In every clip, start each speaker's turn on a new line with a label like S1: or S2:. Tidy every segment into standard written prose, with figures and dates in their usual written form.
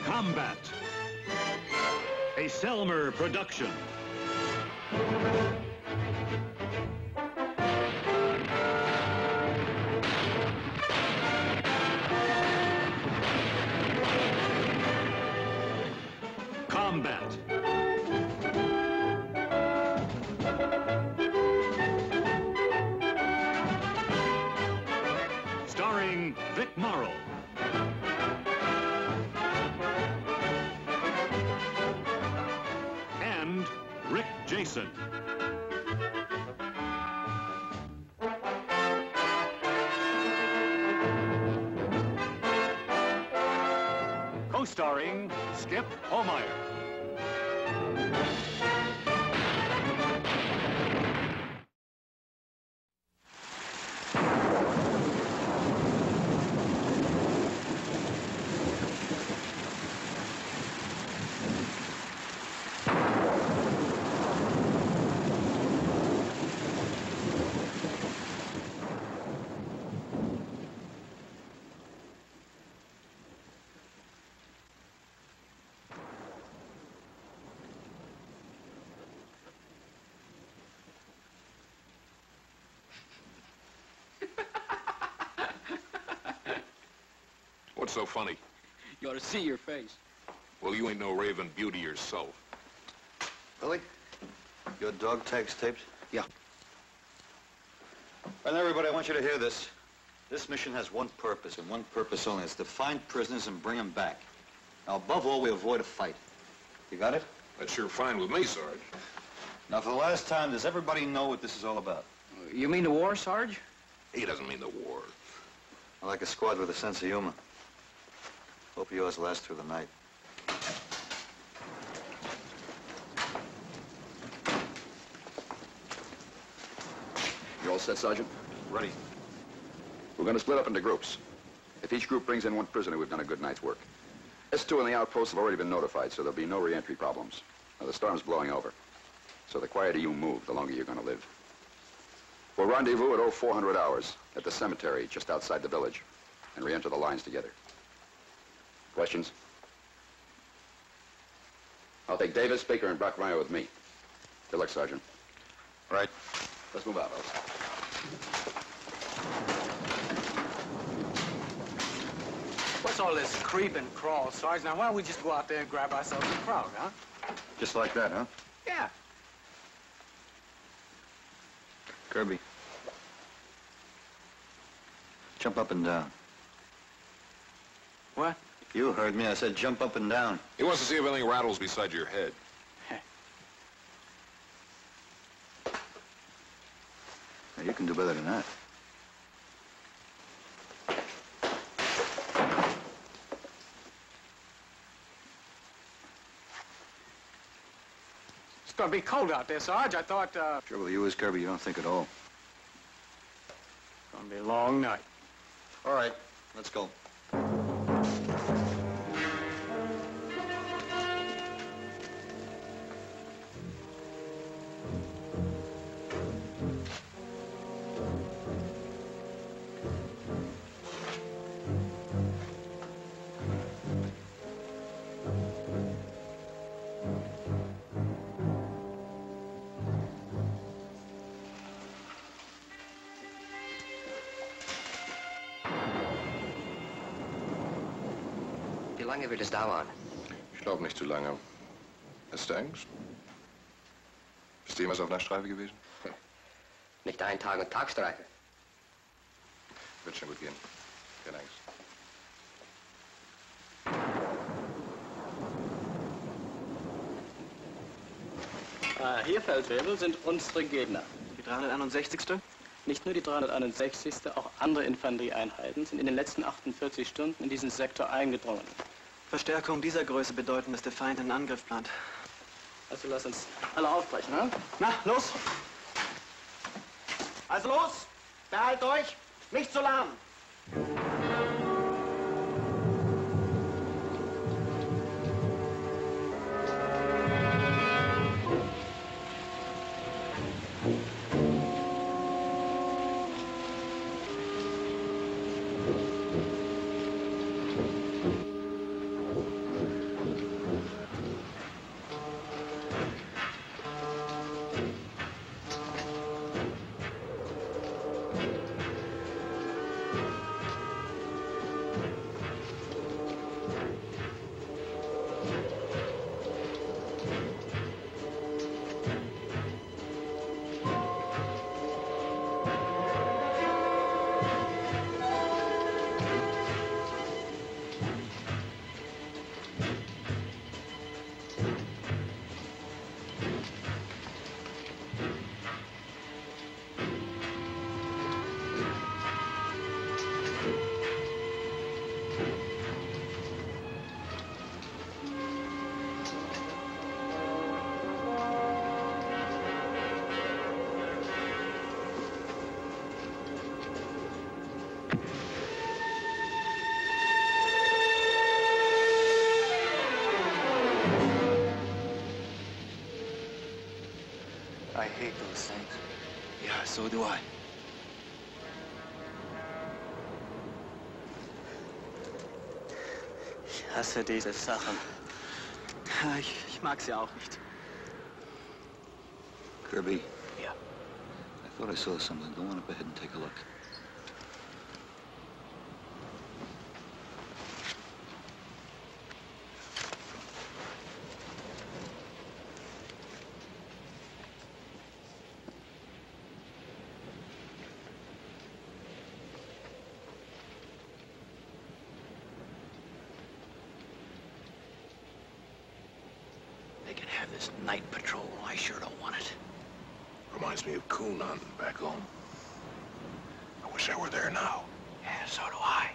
S1: Combat, a Selmer production. Combat. Starring Vic Morrow. And Rick Jason. Co-starring Skip Homeyer.
S2: What's so funny?
S3: You ought to see your face.
S2: Well, you ain't no raving beauty yourself.
S4: Billy, your dog tags taped?
S3: Yeah.
S4: And everybody, I want you to hear this. This mission has one purpose, and one purpose only. It's to find prisoners and bring them back. Now, above all, we avoid a fight. You got it?
S2: That's sure fine with me, Sarge.
S4: Now, for the last time, does everybody know what this is all about?
S3: You mean the war, Sarge?
S2: He doesn't mean the war.
S4: I like a squad with a sense of humor. Hope yours lasts through the night.
S5: You all set, Sergeant?
S4: Ready.
S5: We're going to split up into groups. If each group brings in one prisoner, we've done a good night's work. S2 and the outposts have already been notified, so there'll be no re-entry problems. Now, the storm's blowing over. So the quieter you move, the longer you're going to live. We'll rendezvous at 0400 hours at the cemetery just outside the village and re-enter the lines together. Questions? I'll take Davis, Baker, and Brockmeyer with me. Good luck, Sergeant.
S4: Right.
S5: Let's move out, fellas.
S3: What's all this creep and crawl, Sarge? Now, why don't we just go out there and grab ourselves a crowd, huh?
S4: Just like that, huh?
S3: Yeah.
S4: Kirby. Jump up and down.
S3: What?
S4: You heard me. I said jump up and down.
S2: He wants to see if anything rattles beside your head.
S4: Now, you can do better than that.
S3: It's gonna be cold out there, Sarge. I thought,
S4: Trouble with you is, Kirby, you don't think at all.
S3: It's gonna be a long night.
S4: All right, let's go.
S6: Wie lange wird es dauern?
S2: Ich glaube nicht zu lange. Hast du Angst? Bist du jemals auf Nachtstreife gewesen?
S6: Nicht ein Tag- und Tagstreife.
S2: Wird schon gut gehen. Keine Angst.
S7: Hier, Feldwebel, sind unsere Gegner. Die 361. Nicht nur die 361., auch andere Infanterieeinheiten sind in den letzten 48 Stunden in diesen Sektor eingedrungen.
S8: Verstärkung dieser Größe bedeuten, dass der Feind einen Angriff plant.
S7: Also lass uns alle aufbrechen, ne? Na, los! Also los! Behalt euch! Nicht zu lahm!
S8: I hate those things. Yeah, so do I. Ich hasse diese Sachen. Ich mag sie auch nicht.
S4: Kirby.
S8: Yeah.
S4: I thought I saw something. Go on up ahead and take a look.
S9: This night patrol, I sure don't want it.
S2: Reminds me of coon hunting back home. I wish I were there now.
S9: Yeah, so do I.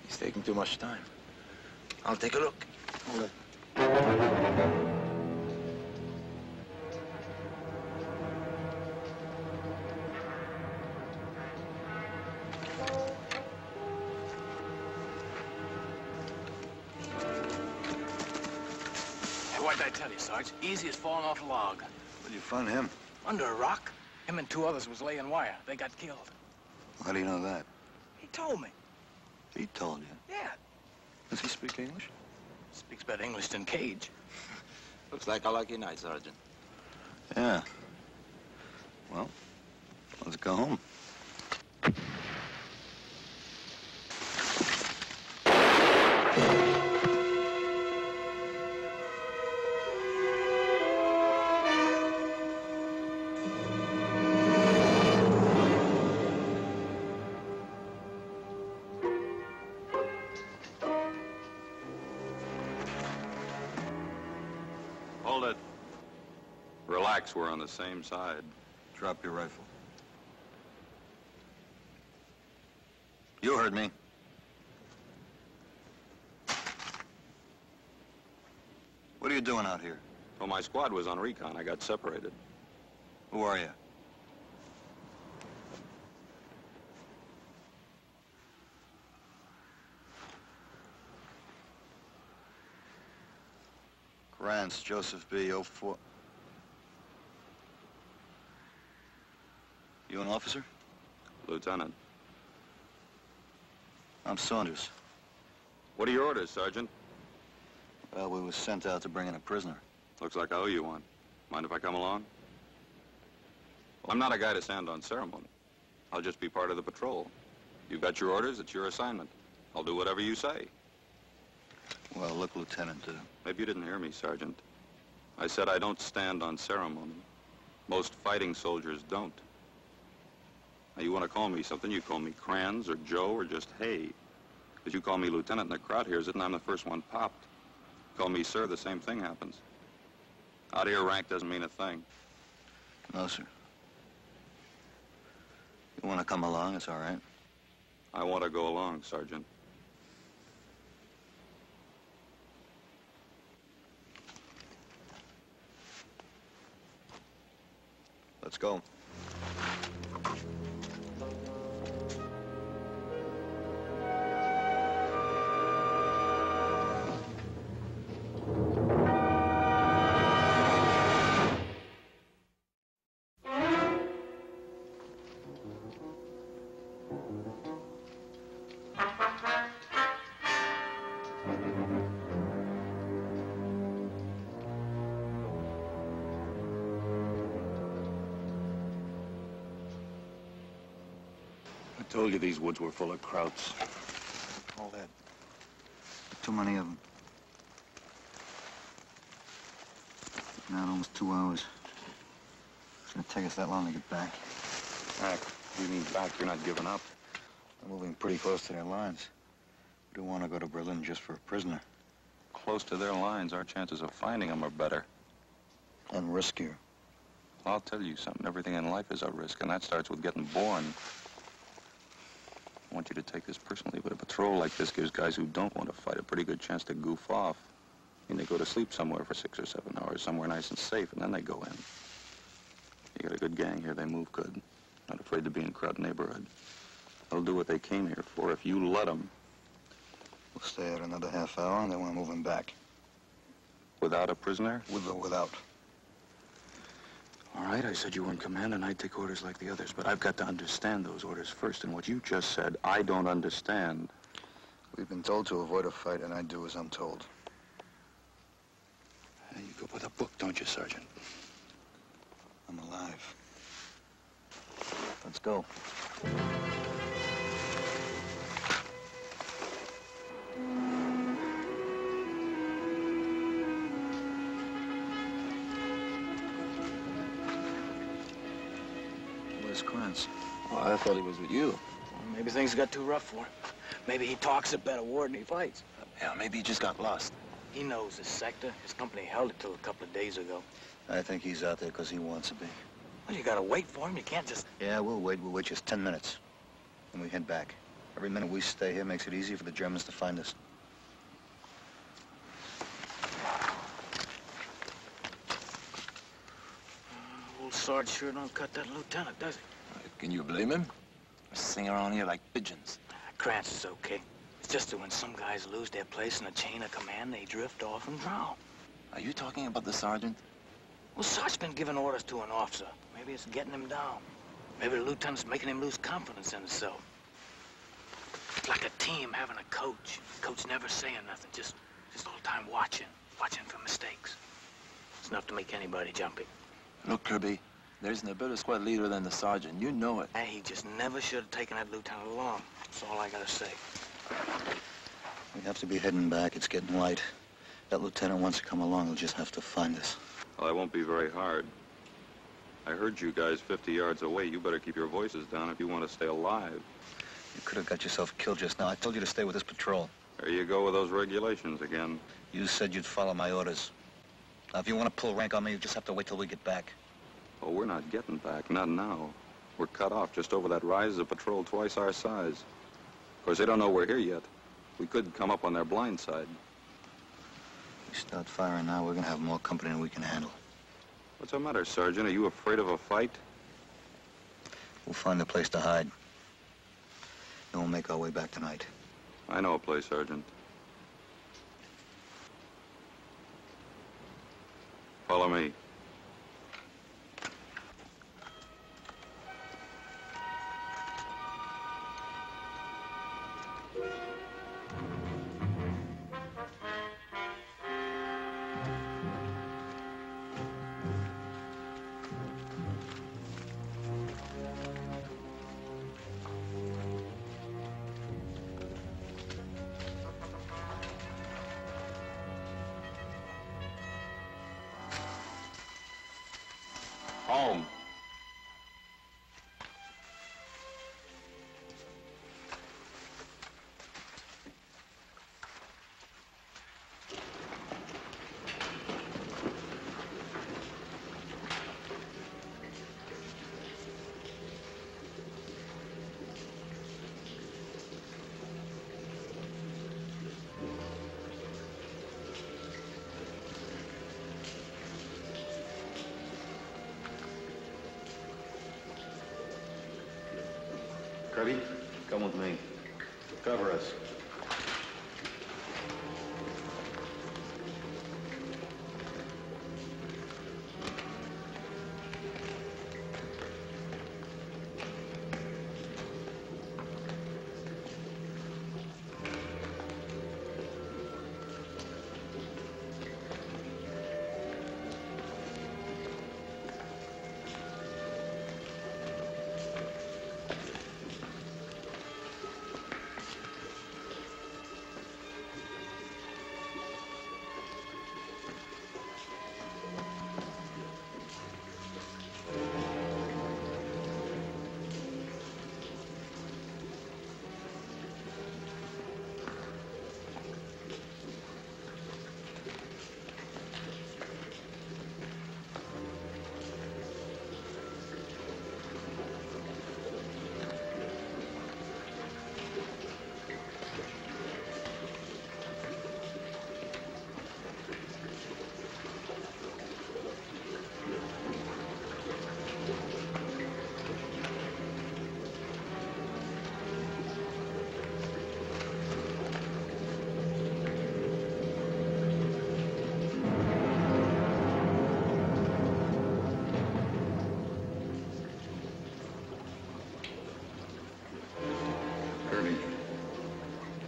S2: He's taking too much time. I'll take a look.
S9: Hold it.
S3: Hey, what did I tell you, Sarge? Easy as falling off a log.
S2: Where'd you find him?
S3: Under a rock. Him and two others was laying wire. They got killed.
S2: How do you know that?
S3: He told me.
S2: He told you.
S3: Yeah.
S2: Does he speak English?
S3: Speaks better English than Cage.
S9: Looks like a lucky night, Sergeant.
S2: Yeah. Well, let's go home.
S5: Hold it. Relax, we're on the same side.
S2: Drop your rifle.
S4: You heard me. What are you doing out here?
S5: Well, my squad was on recon. I got separated.
S4: Who are you? Grants, Joseph B. 04. You an officer?
S5: Lieutenant.
S4: I'm Saunders.
S5: What are your orders, Sergeant?
S4: Well, we was sent out to bring in a prisoner.
S5: Looks like I owe you one. Mind if I come along? I'm not a guy to stand on ceremony. I'll just be part of the patrol. You've got your orders, it's your assignment. I'll do whatever you say.
S4: Well, look, Lieutenant,
S5: Maybe you didn't hear me, Sergeant. I said I don't stand on ceremony. Most fighting soldiers don't. Now, you want to call me something, you call me Kranz or Joe or just Hay. Because you call me Lieutenant and the crowd hears it and I'm the first one popped. Call me sir, the same thing happens. Out here, rank doesn't mean a thing.
S4: No, sir. You want to come along, it's all right.
S5: I want to go along, Sergeant.
S4: Let's go.
S2: I told you these woods were full of krauts.
S4: All that. Too many of them. Now almost 2 hours. It's gonna take us that long to get back.
S5: Mac, you mean back, you're not giving up.
S4: We're moving pretty close to their lines. We don't want to go to Berlin just for a prisoner.
S5: Close to their lines, our chances of finding them are better.
S4: And riskier.
S5: I'll tell you something, everything in life is a risk, and that starts with getting born. I want you to take this personally, but a patrol like this gives guys who don't want to fight a pretty good chance to goof off. I mean, they go to sleep somewhere for 6 or 7 hours, somewhere nice and safe, and then they go in. You got a good gang here, they move good. Not afraid to be in a crowded neighborhood. They'll do what they came here for if you let them.
S4: We'll stay out another half hour, and then we're moving back.
S5: Without a prisoner?
S4: With or without.
S5: All right, I said you were in command and I'd take orders like the others, but I've got to understand those orders first, and what you just said, I don't understand.
S4: We've been told to avoid a fight, and I do as I'm told.
S5: You go with a book, don't you, Sergeant?
S4: I'm alive. Let's go.
S9: Where's Krantz? Oh, I thought he was with you.
S3: Well, maybe things got too rough for him. Maybe he talks a better war than he fights.
S9: Yeah, maybe he just got lost.
S3: He knows this sector. His company held it till a couple of days ago.
S4: I think he's out there because he wants to be.
S3: Well, you gotta wait for him. You can't just...
S4: Yeah, we'll wait. We'll wait just 10 minutes. And we head back. Every minute we stay here makes it easier for the Germans to find us.
S3: Old Sarge sure don't cut that lieutenant, does he?
S9: Can you blame him? We sing around here like pigeons.
S3: Krantz is okay. It's just that when some guys lose their place in the chain of command, they drift off and drown.
S9: Are you talking about the sergeant?
S3: Well, Sarge's been giving orders to an officer. Maybe it's getting him down. Maybe the lieutenant's making him lose confidence in himself. It's like a team having a coach. Coach never saying nothing, just all the time watching for mistakes. It's enough to make anybody jumpy.
S9: Look, Kirby, there isn't a better squad leader than the sergeant. You know it.
S3: Hey, he just never should have taken that lieutenant along. That's all I gotta say.
S4: We have to be heading back. It's getting light. That lieutenant wants to come along. He'll just have to find us.
S5: Well, that won't be very hard. I heard you guys 50 yards away. You better keep your voices down if you want to stay alive.
S4: You could have got yourself killed just now. I told you to stay with this patrol.
S5: There you go with those regulations again.
S4: You said you'd follow my orders. Now, if you want to pull rank on me, you just have to wait till we get back.
S5: Oh, we're not getting back. Not now. We're cut off just over that rise of patrol twice our size. Of course, they don't know we're here yet. We could come up on their blind side.
S4: We start firing now, we're going to have more company than we can handle.
S5: What's the matter, Sergeant? Are you afraid of a fight?
S4: We'll find a place to hide. Then we'll make our way back tonight.
S5: I know a place, Sergeant. Follow me. Home.
S4: Kirby, come with me. Cover us.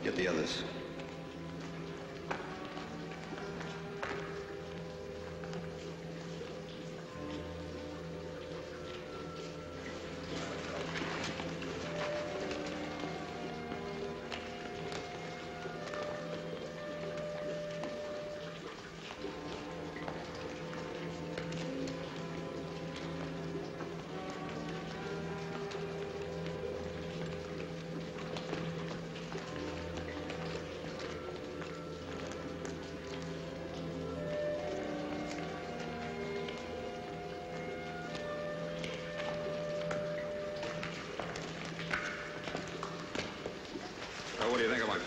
S4: Get the others.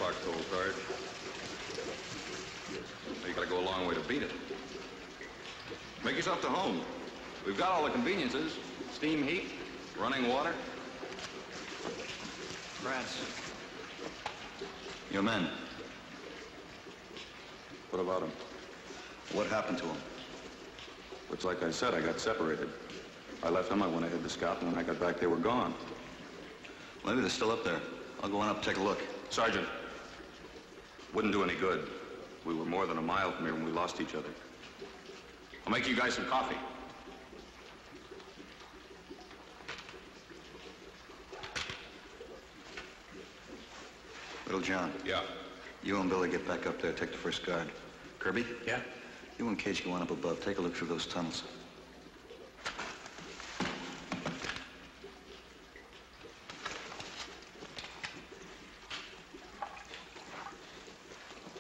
S10: foxhole, Sarge. You gotta go a long way to beat it. Make yourself to home. We've got all the conveniences. Steam heat, running water.
S4: Rats. Your men.
S10: What about them?
S4: What happened to them?
S10: It's like I said, I got separated. I left them, I went ahead to scout, and when I got back, they were gone.
S4: Maybe they're still up there. I'll go on up and take a look.
S10: Sergeant, wouldn't do any good. We were more than a mile from here when we lost each other. I'll make you guys some coffee.
S4: Little John.
S10: Yeah?
S4: You and Billy get back up there, take the first guard. Kirby?
S3: Yeah?
S4: You and Cage go on up above. Take a look through those tunnels.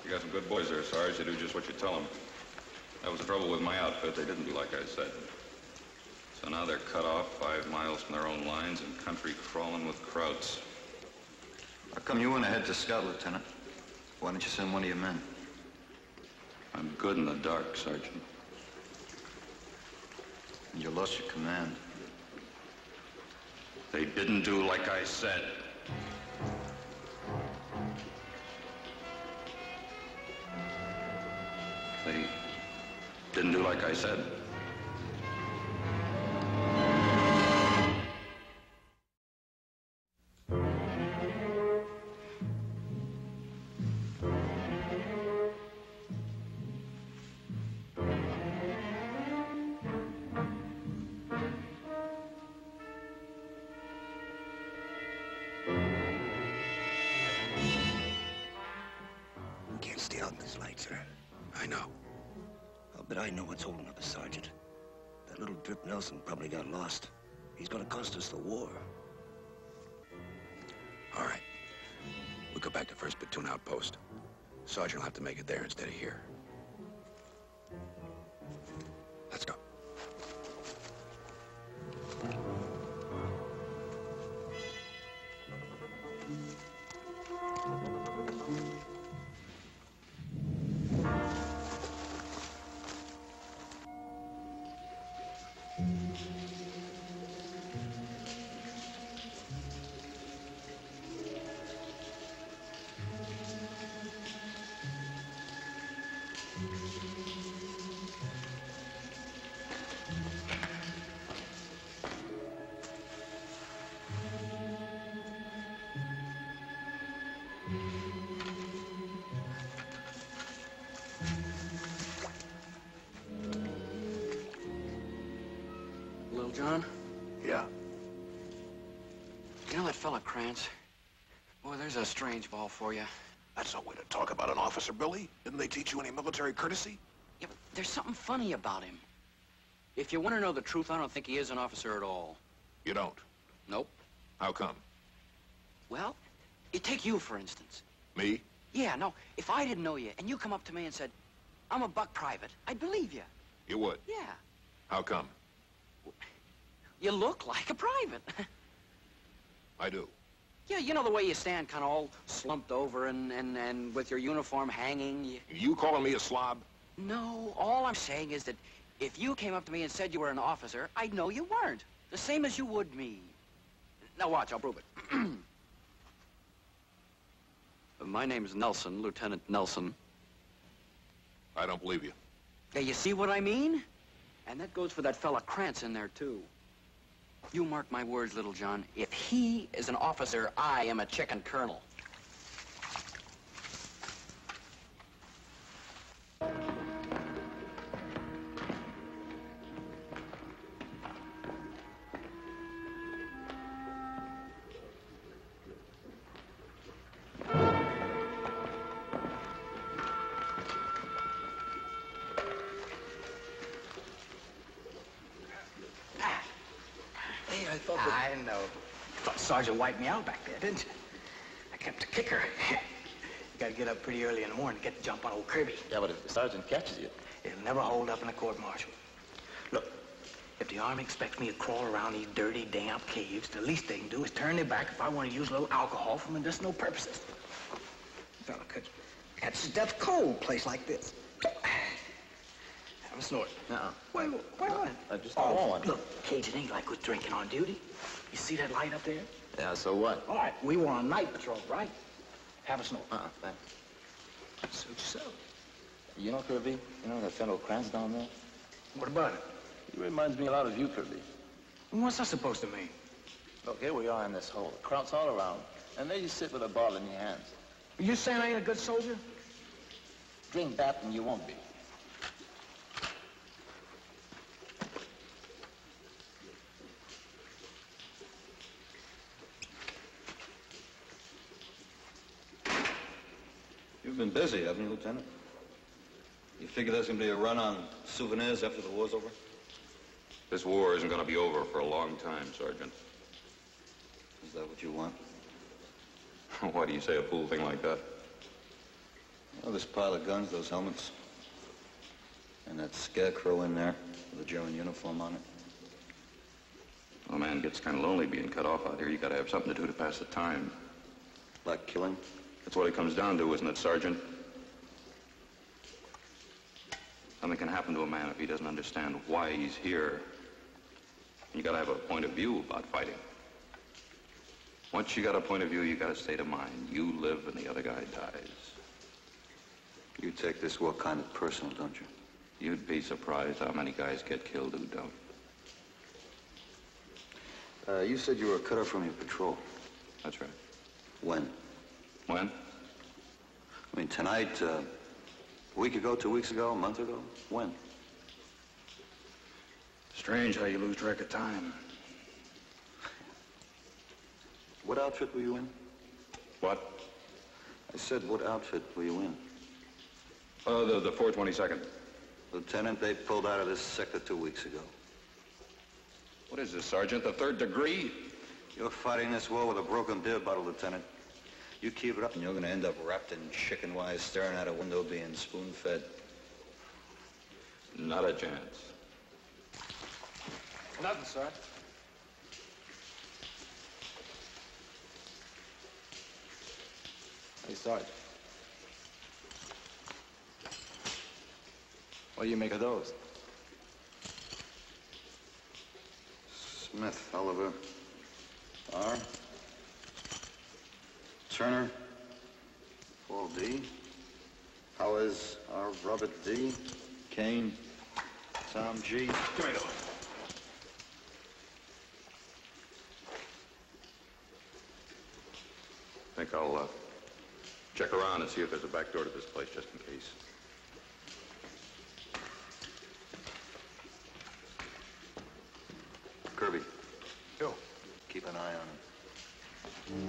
S10: You got some good boys there, Sarge. They do just what you tell them. That was the trouble with my outfit. They didn't do like I said. So now they're cut off 5 miles from their own lines and country crawling with krauts.
S4: How come you went ahead to scout, Lieutenant? Why didn't you send one of your men?
S10: I'm good in the dark, Sergeant.
S4: And you lost your command.
S10: They didn't do like I said. They didn't do like I said.
S11: Can't stay out in this light, sir. I know. I'll bet I know what's holding up a sergeant. That little drip Nelson probably got lost. He's gonna cost us the war. All right. We'll go back to 1st Platoon outpost. Sergeant will have to make it there instead of here. Let's go.
S3: Little John?
S11: Yeah.
S3: You know that fella Krantz? Boy, there's a strange ball for you.
S11: That's no way to talk about an officer, Billy. Didn't they teach you any military courtesy?
S3: Yeah, but there's something funny about him. If you want to know the truth, I don't think he is an officer at all.
S11: You don't?
S3: Nope.
S11: How come?
S3: Well, you take you, for instance.
S11: Me?
S3: Yeah, no, if I didn't know you and you come up to me and said, I'm a buck private, I'd believe you.
S11: You would?
S3: Yeah.
S11: How come?
S3: You look like a private.
S11: I do.
S3: Yeah, you know the way you stand kind of all slumped over and with your uniform hanging.
S11: You calling me a slob?
S3: No, all I'm saying is that if you came up to me and said you were an officer, I'd know you weren't. The same as you would me. Now watch, I'll prove it. My name's Nelson, Lieutenant Nelson.
S11: I don't believe you.
S3: Yeah, you see what I mean? And that goes for that fella Krantz in there, too. You mark my words, Little John. If he is an officer, I am a chicken colonel. I know. You thought Sergeant wiped me out back there, didn't you? I kept a kicker. You gotta get up pretty early in the morning to get the jump on old Kirby.
S12: Yeah, but if the sergeant catches you...
S3: It'll never hold up in a court-martial. Look, if the Army expects me to crawl around these dirty, damp caves, the least they can do is turn their back if I want to use a little alcohol for medicinal purposes.
S11: fella could catch death cold place like this. Have a snort.
S3: No.
S11: Wait, what?
S12: I just don't want one.
S3: Look, Cage, it ain't like we're drinking on duty. You see that light up there?
S12: Yeah, so what?
S3: All right, we were on night patrol, right? Have a snort.
S12: Thanks.
S3: Suit yourself.
S12: You know, Kirby, you know that fellow Krantz down there?
S3: What about it?
S12: He reminds me a lot of you, Kirby.
S3: What's that supposed to mean?
S12: Look, here we are in this hole. The crowd's all around. And there you sit with a bottle in your hands.
S3: You saying I ain't a good soldier?
S12: Drink that and you won't be.
S4: You've been busy, haven't you, Lieutenant? You figure there's going to be a run on souvenirs after the war's over?
S10: This war isn't going to be over for a long time, Sergeant.
S4: Is that what you want?
S10: Why do you say a fool thing like that?
S4: Well, this pile of guns, those helmets, and that scarecrow in there with a German uniform on it.
S10: Well, a man gets kind of lonely being cut off out here. You got to have something to do to pass the time.
S4: Like killing?
S10: That's what it comes down to, isn't it, Sergeant? Something can happen to a man if he doesn't understand why he's here. You got to have a point of view about fighting. Once you got a point of view, you got a state of mind. You live and the other guy dies.
S4: You take this war kind of personal, don't you?
S10: You'd be surprised how many guys get killed who don't.
S4: You said you were cut off from your patrol.
S10: That's right.
S4: When?
S10: When?
S4: I mean, tonight, a week ago, 2 weeks ago, a month ago? When?
S10: Strange how you lose track of time.
S4: What outfit were you in?
S10: What?
S4: I said, what outfit were you in?
S10: The 422nd.
S4: Lieutenant, they pulled out of this sector 2 weeks ago.
S10: What is this, Sergeant? The 3rd degree?
S4: You're fighting this war with a broken beer bottle, Lieutenant. You keep it up and you're going to end up wrapped in chicken wire, staring out a window, being spoon-fed.
S10: Not a chance.
S3: Nothing, sir.
S12: Hey, Sarge. What do you make of those?
S4: Smith, Oliver, R. Turner, Paul D. Howes, R. Robert D. Kane, Tom G.
S10: Tomato. I think I'll check around and see if there's a back door to this place, just in case.
S4: Kirby.
S3: Yo.
S4: Keep an eye on him.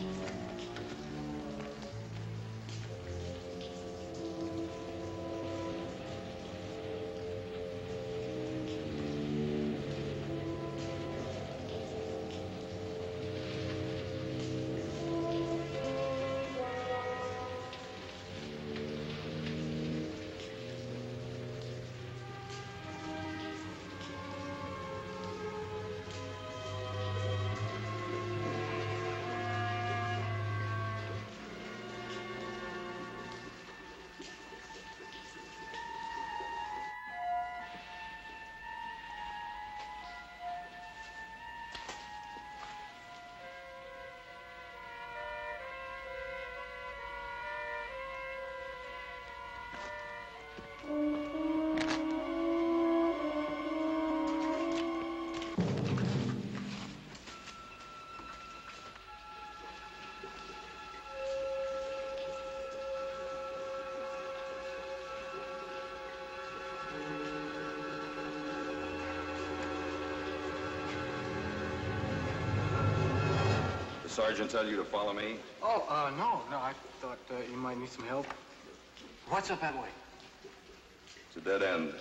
S10: The sergeant tell you to follow me?
S3: Oh, no, I thought you might need some help. What's up that way?
S10: It's a dead end.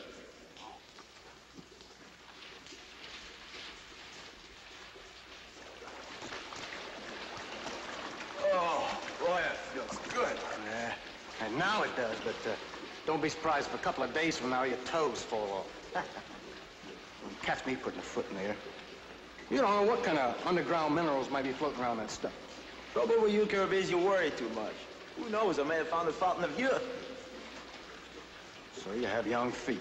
S3: Oh, boy, that feels good. Yeah, and now it does, but don't be surprised if a couple of days from now your toes fall off. Catch me putting a foot in there. You don't know what kind of underground minerals might be floating around that stuff.
S8: Trouble with you, Kirby, is you worry too much.
S12: Who knows? I may have found the fountain of youth.
S3: So you have young feet.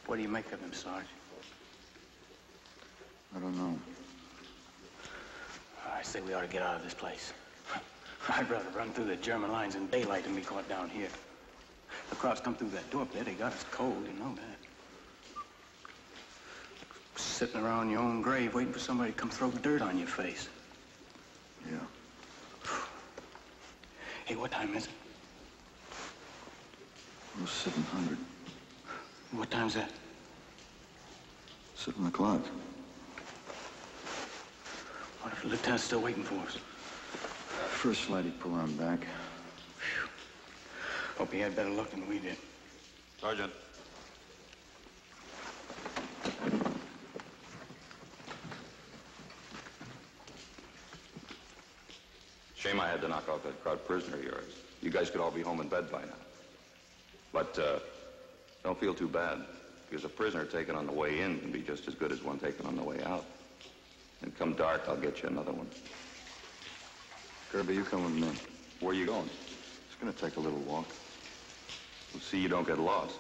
S3: What do you make of him, Sarge?
S5: I don't know.
S3: I say we ought to get out of this place. I'd rather run through the German lines in daylight than be caught down here. The Krauts come through that door up there, they got us cold, you know that. Sitting around your own grave waiting for somebody to come throw dirt on your face.
S5: Yeah.
S3: Hey, what time is it?
S5: It was 700.
S3: What time's that?
S5: 7 o'clock.
S3: What if the lieutenant's still waiting for us?
S5: First flight he'd pull on back.
S3: Whew. Hope he had better luck than we did.
S10: Sergeant. Shame I had to knock off that crowd prisoner of yours. You guys could all be home in bed by now. But don't feel too bad, because a prisoner taken on the way in can be just as good as one taken on the way out. And come dark, I'll get you another one.
S5: Kirby, you come with me.
S10: Where are you going?
S5: It's gonna take a little walk.
S10: We'll see you don't get lost.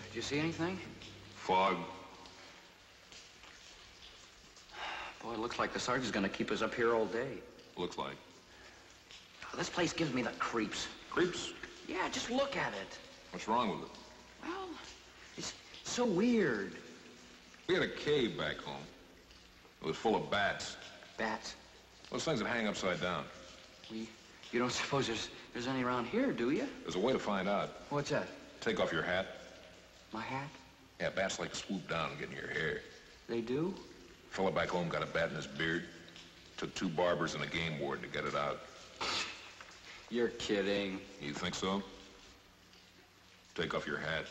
S3: Did you see anything?
S10: Fog.
S3: Boy, it looks like the sergeant's gonna keep us up here all day.
S10: Looks like.
S3: Oh, this place gives me the creeps.
S10: Creeps?
S3: Yeah, just look at it.
S13: What's wrong with it?
S3: Well, it's so weird.
S13: We had a cave back home. It was full of bats.
S3: Bats?
S13: Those things that hang upside down.
S3: You don't suppose there's any around here, do you?
S13: There's a way to find out.
S3: What's that?
S13: Take off your hat.
S3: My hat?
S13: Yeah, bats like to swoop down and get in your hair.
S3: They do?
S13: Fella back home got a bat in his beard. Took 2 barbers and a game warden to get it out.
S3: You're kidding.
S13: You think so? Take off your hat.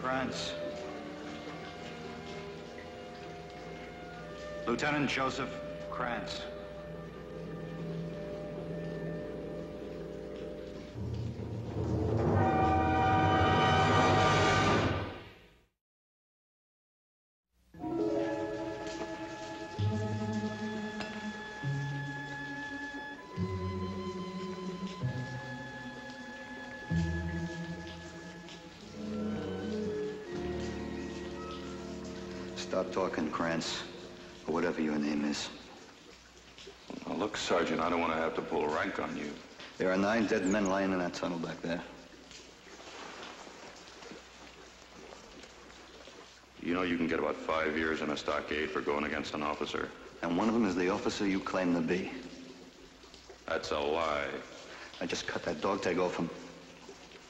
S4: Krantz. Lieutenant Joseph Krantz. Stop talking, Krantz, or whatever your name is.
S10: Now, look, Sergeant, I don't want to have to pull rank on you.
S4: There are 9 dead men lying in that tunnel back there.
S10: You know you can get about 5 years in a stockade for going against an officer.
S4: And one of them is the officer you claim to be.
S10: That's a lie.
S4: I just cut that dog tag off him.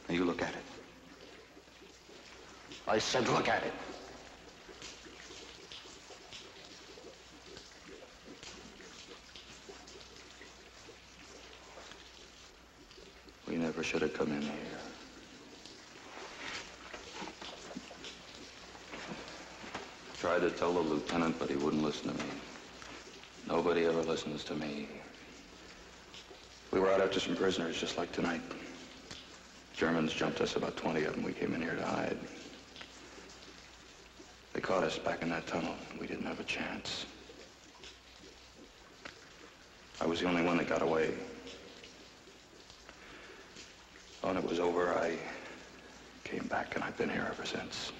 S4: Now you look at it. I said look at it.
S10: We never should have come in here. Tried to tell the lieutenant, but he wouldn't listen to me. Nobody ever listens to me. We were out after some prisoners, just like tonight. Germans jumped us, about 20 of them. We came in here to hide. They caught us back in that tunnel. We didn't have a chance. I was the only one that got away. When it was over, I came back, and I've been here ever since.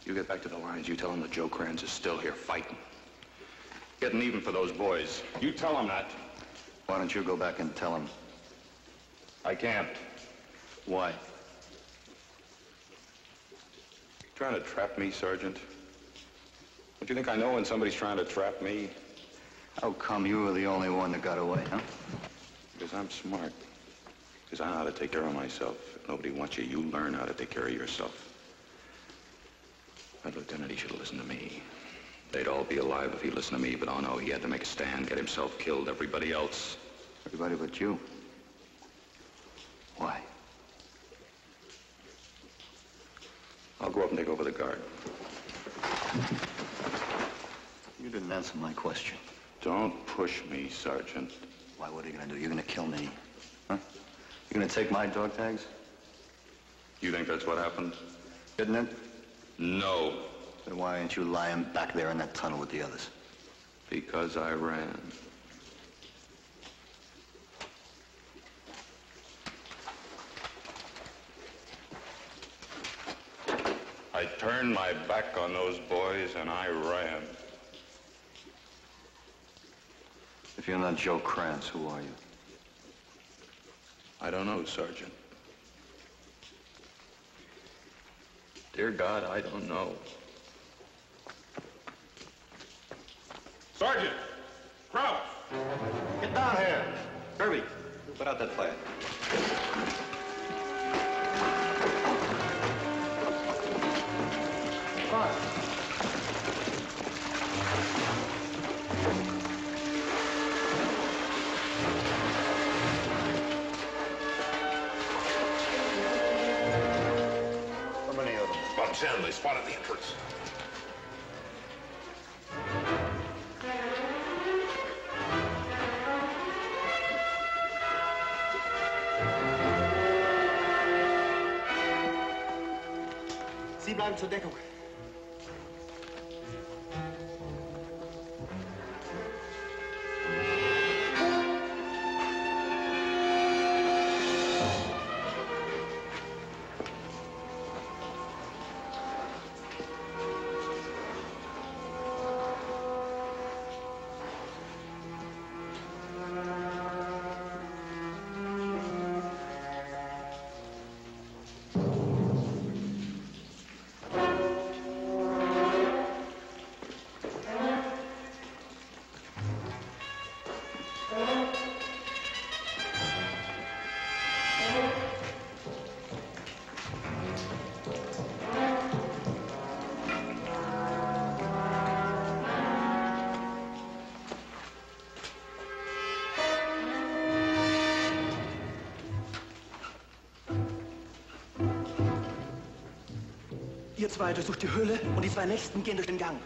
S10: You get back to the lines. You tell them that Joe Kranz is still here fighting. Getting even for those boys. You tell them that.
S4: Why don't you go back and tell them?
S10: I can't.
S4: Why?
S10: Trying to trap me, Sergeant? Don't you think I know when somebody's trying to trap me?
S4: How come you were the only one that got away, huh?
S10: Because I'm smart. Because I know how to take care of myself. If nobody wants you, you learn how to take care of yourself. That lieutenant, he should have listened to me. They'd all be alive if he'd listened to me, but oh no, he had to make a stand, get himself killed, everybody else.
S4: Everybody but you. Why?
S10: I'll go up and take over the guard.
S4: You didn't answer my question.
S10: Don't push me, Sergeant.
S4: Why, what are you gonna do? You're gonna kill me? Huh? You're gonna take my dog tags?
S10: You think that's what happened?
S4: Didn't it?
S10: No.
S4: Then why aren't you lying back there in that tunnel with the others?
S10: Because I ran. I turned my back on those boys and I ran.
S4: If you're not Joe Kranz, who are you?
S10: I don't know, Sergeant. Dear God, I don't know.
S13: Sergeant! Crouch!
S4: Get down here! Kirby, put out that flag. Come on. How many of them?
S13: About 10. They spotted the entrance.
S11: Sie bleiben zur Deckung.
S14: Ihr zwei durchsucht die Höhle und die zwei Nächsten gehen durch den Gang.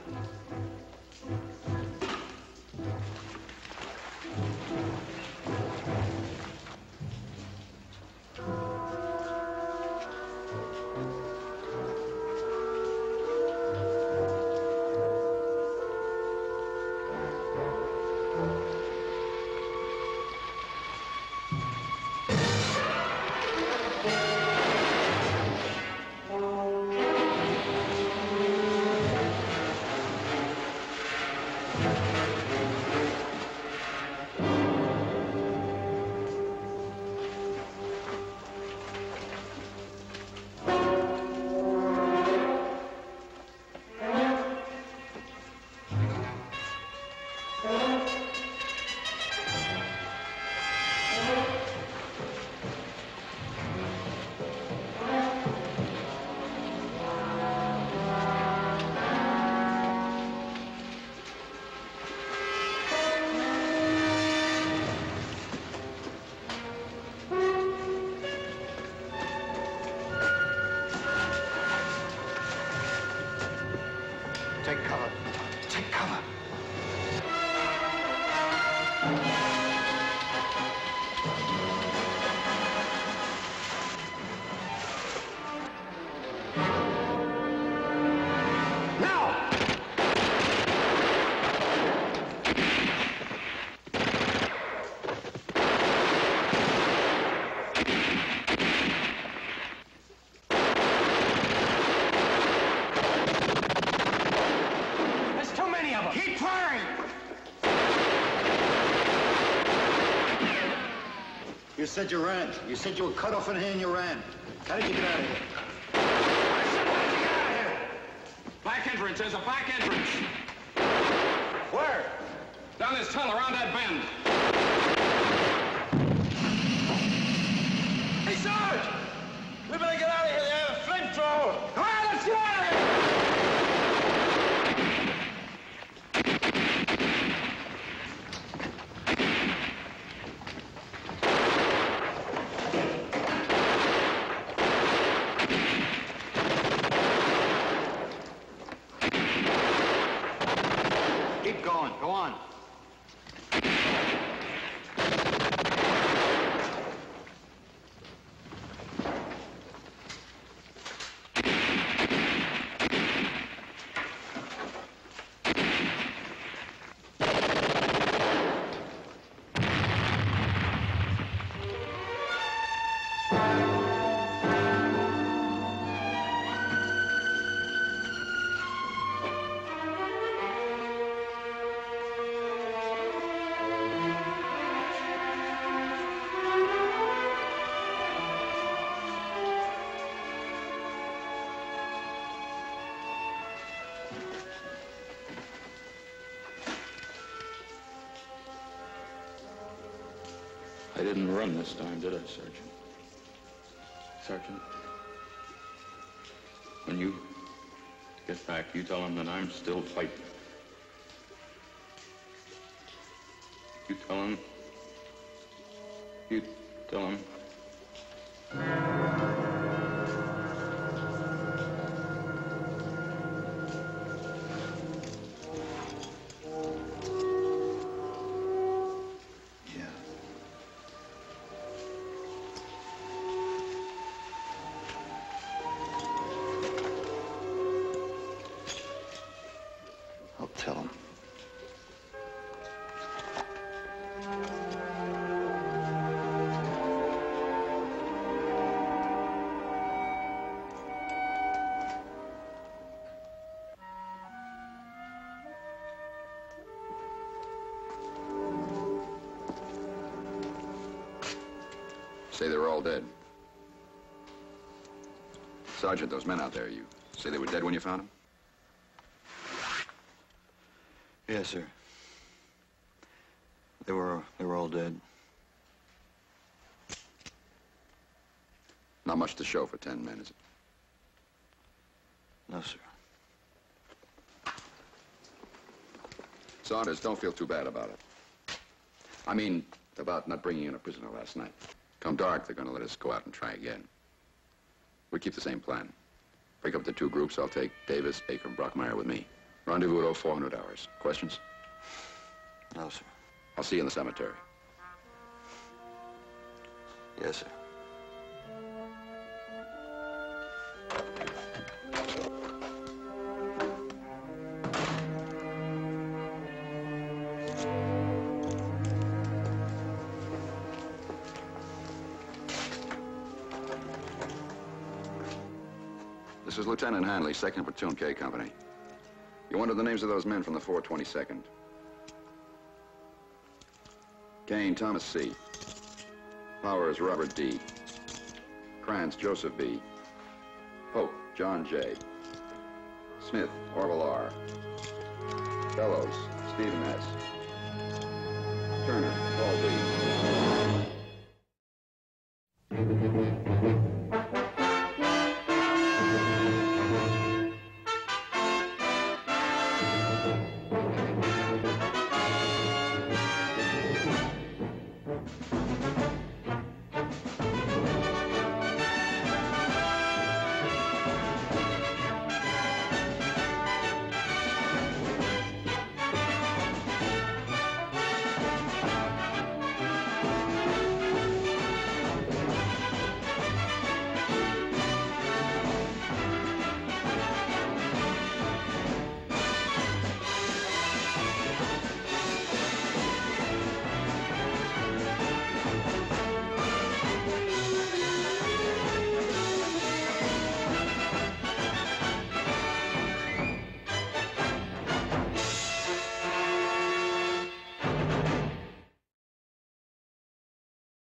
S4: Take cover. Take cover. You said you ran. You said you were cut off in hand and you ran. How did you get out of here?
S1: I said, how'd you get out of here? Back entrance. There's a back entrance.
S4: Where?
S1: Down this tunnel, around that bend.
S14: Hey, Sarge! We better get out of here. They have a flamethrower. Come on, let's get out of here!
S4: Keep going. Go on.
S10: I didn't run this time, did I, Sergeant? Sergeant? When you get back, you tell them that I'm still fighting. You tell them. You tell them.
S4: I'll tell him.
S5: Say they were all dead. Sergeant, those men out there, you say they were dead when you found them?
S4: Yes, sir. They were all dead.
S5: Not much to show for 10 men, is it?
S4: No, sir.
S5: Saunders, don't feel too bad about it. I mean, about not bringing in a prisoner last night. Come dark, they're going to let us go out and try again. We keep the same plan. Break up the two groups. I'll take Davis, Baker, and Brockmeyer with me. Rendezvous at 0400 hours. Questions?
S4: No, sir.
S5: I'll see you in the cemetery.
S4: Yes, sir.
S5: This is Lieutenant Hanley, 2nd Platoon K Company. You wanted the names of those men from the 422nd. Kane, Thomas C. Powers, Robert D. Krantz, Joseph B. Pope, John J. Smith, Orville R. Bellows, Stephen S. Turner, Paul B.